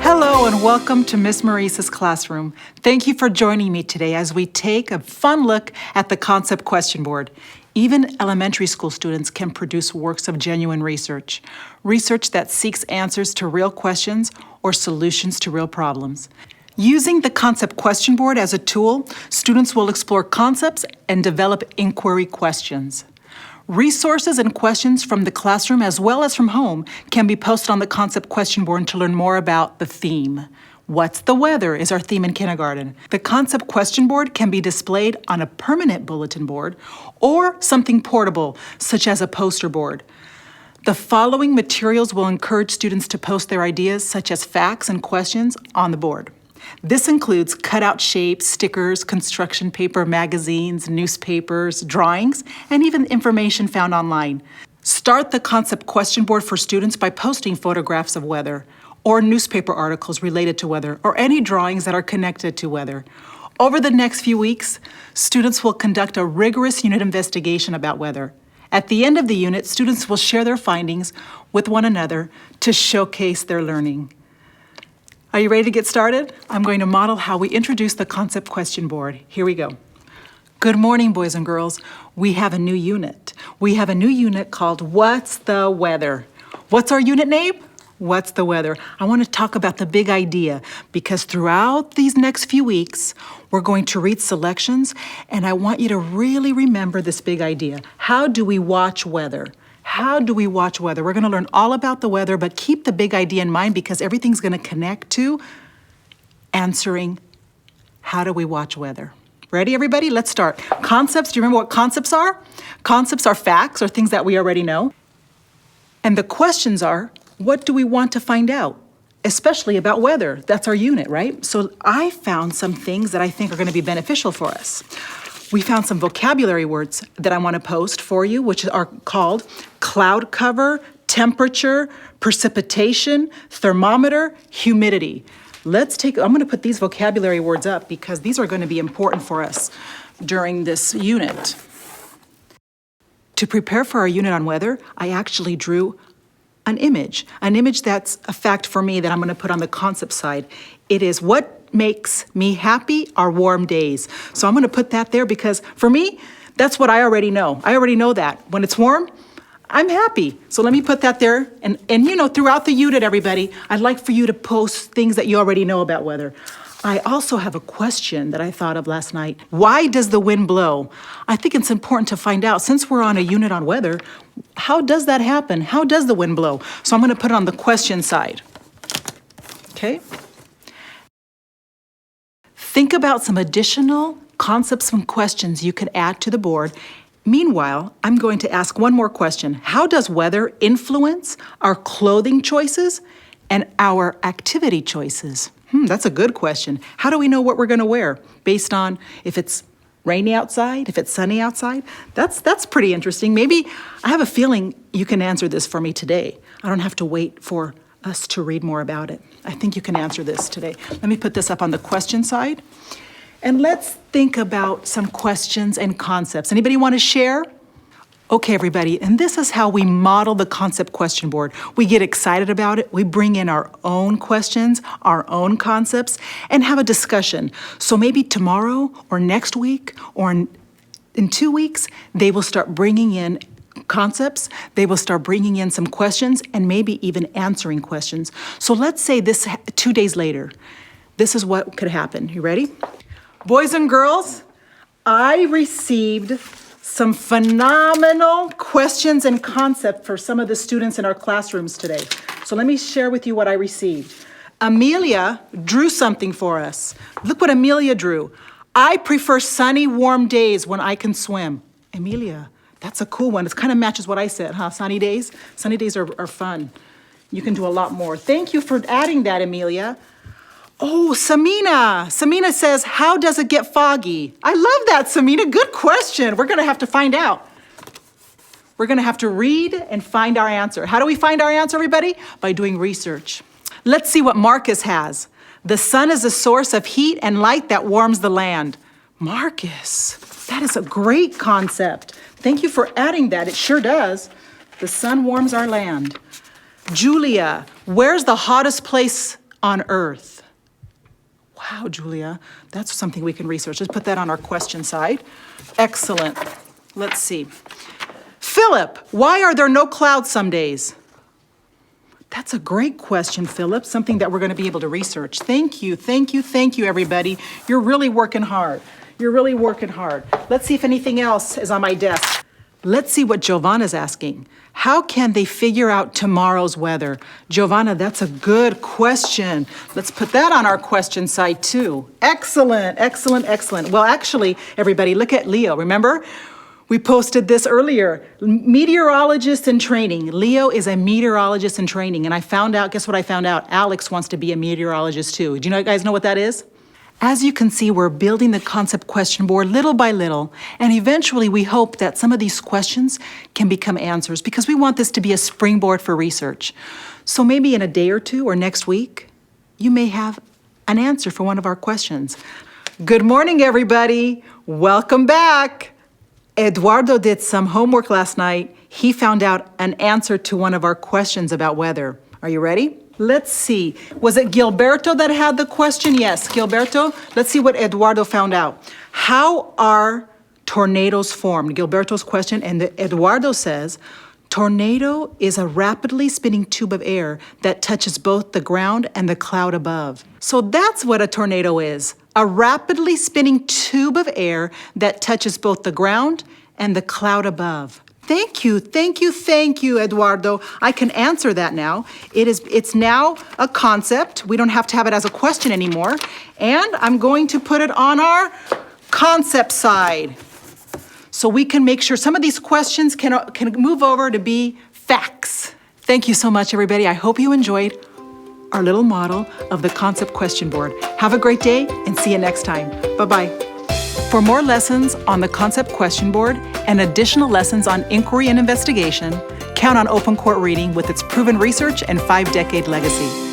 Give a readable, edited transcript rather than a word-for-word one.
Hello and welcome to Miss Marisa's classroom. Thank you for joining me today as we take a fun look at the concept question board. Even elementary school students can produce works of genuine research, research that seeks answers to real questions or solutions to real problems. Using the concept question board as a tool, students will explore concepts and develop inquiry questions. Resources and questions from the classroom as well as from home can be posted on the concept question board to learn more about the theme. What's the weather is our theme in kindergarten. The concept question board can be displayed on a permanent bulletin board or something portable, such as a poster board. The following materials will encourage students to post their ideas, such as facts and questions, on the board. This includes cutout shapes, stickers, construction paper, magazines, newspapers, drawings, and even information found online. Start the concept question board for students by posting photographs of weather, or newspaper articles related to weather, or any drawings that are connected to weather. Over the next few weeks, students will conduct a rigorous unit investigation about weather. At the end of the unit, students will share their findings with one another to showcase their learning. Are you ready to get started? I'm going to model how we introduce the concept question board. Here we go. Good morning, boys and girls. We have a new unit. We have a new unit called What's the Weather? What's our unit name? What's the weather? I want to talk about the big idea because throughout these next few weeks, we're going to read selections, and I want you to really remember this big idea. How do we watch weather? How do we watch weather? We're going to learn all about the weather, but keep the big idea in mind because everything's going to connect to answering how do we watch weather. Ready, everybody? Let's start. Concepts, do you remember what concepts are? Concepts are facts or things that we already know. And the questions are, what do we want to find out? Especially about weather. That's our unit, right? So I found some things that I think are going to be beneficial for us. We found some vocabulary words that I want to post for you, which are called cloud cover, temperature, precipitation, thermometer, humidity. I'm going to put these vocabulary words up because these are going to be important for us during this unit. To prepare for our unit on weather, I actually drew an image that's a fact for me that I'm going to put on the concept side. It is what makes me happy are warm days. So I'm going to put that there because for me, that's what I already know. I already know that. When it's warm, I'm happy. So let me put that there. And you know, throughout the unit, everybody, I'd like for you to post things that you already know about weather. I also have a question that I thought of last night. Why does the wind blow? I think it's important to find out, since we're on a unit on weather, how does that happen? How does the wind blow? So I'm going to put it on the question side. Okay? Think about some additional concepts and questions you could add to the board. Meanwhile, I'm going to ask one more question. How does weather influence our clothing choices and our activity choices? That's a good question. How do we know what we're going to wear based on if it's rainy outside, if it's sunny outside? That's pretty interesting. Maybe I have a feeling you can answer this for me today. I don't have to wait for us to read more about it. I think you can answer this today. Let me put this up on the question side. And let's think about some questions and concepts. Anybody want to share? Okay, everybody, and this is how we model the concept question board. We get excited about it. We bring in our own questions, our own concepts, and have a discussion. So maybe tomorrow or next week or in 2 weeks, they will start bringing in concepts, they will start bringing in some questions, and maybe even answering questions. So let's say this 2 days later, this is what could happen. You ready? Boys and girls, I received some phenomenal questions and concepts for some of the students in our classrooms today. So let me share with you what I received. Amelia drew something for us. Look what Amelia drew. I prefer sunny, warm days when I can swim. Amelia, that's a cool one. It kind of matches what I said, huh? Sunny days? Sunny days are fun. You can do a lot more. Thank you for adding that, Amelia. Oh, Samina. Samina says, how does it get foggy? I love that, Samina. Good question. We're going to have to find out. We're going to have to read and find our answer. How do we find our answer, everybody? By doing research. Let's see what Marcus has. The sun is a source of heat and light that warms the land. Marcus, that is a great concept. Thank you for adding that. It sure does. The sun warms our land. Julia, where's the hottest place on Earth? Wow, Julia, that's something we can research. Let's put that on our question side. Excellent. Let's see. Philip, why are there no clouds some days? That's a great question, Philip, something that we're going to be able to research. Thank you, everybody. You're really working hard. Let's see if anything else is on my desk. Let's see what Giovanna's asking. How can they figure out tomorrow's weather? Giovanna, that's a good question. Let's put that on our question side too. Excellent. Well, actually, everybody, look at Leo. Remember? We posted this earlier. Meteorologist in training. Leo is a meteorologist in training. And guess what I found out? Alex wants to be a meteorologist too. Do you guys know what that is? As you can see, we're building the concept question board little by little. And eventually we hope that some of these questions can become answers because we want this to be a springboard for research. So maybe in a day or two or next week, you may have an answer for one of our questions. Good morning, everybody. Welcome back. Eduardo did some homework last night. He found out an answer to one of our questions about weather. Are you ready? Let's see. Was it Gilberto that had the question? Yes, Gilberto. Let's see what Eduardo found out. How are tornadoes formed? Gilberto's question, and Eduardo says, tornado is a rapidly spinning tube of air that touches both the ground and the cloud above. So that's what a tornado is. A rapidly spinning tube of air that touches both the ground and the cloud above. Thank you, Eduardo. I can answer that now. It's now a concept. We don't have to have it as a question anymore. And I'm going to put it on our concept side. So we can make sure some of these questions can move over to be facts. Thank you so much, everybody. I hope you enjoyed our little model of the concept question board. Have a great day and see you next time. Bye-bye. For more lessons on the concept question board and additional lessons on inquiry and investigation, count on Open Court Reading with its proven research and 5-decade legacy.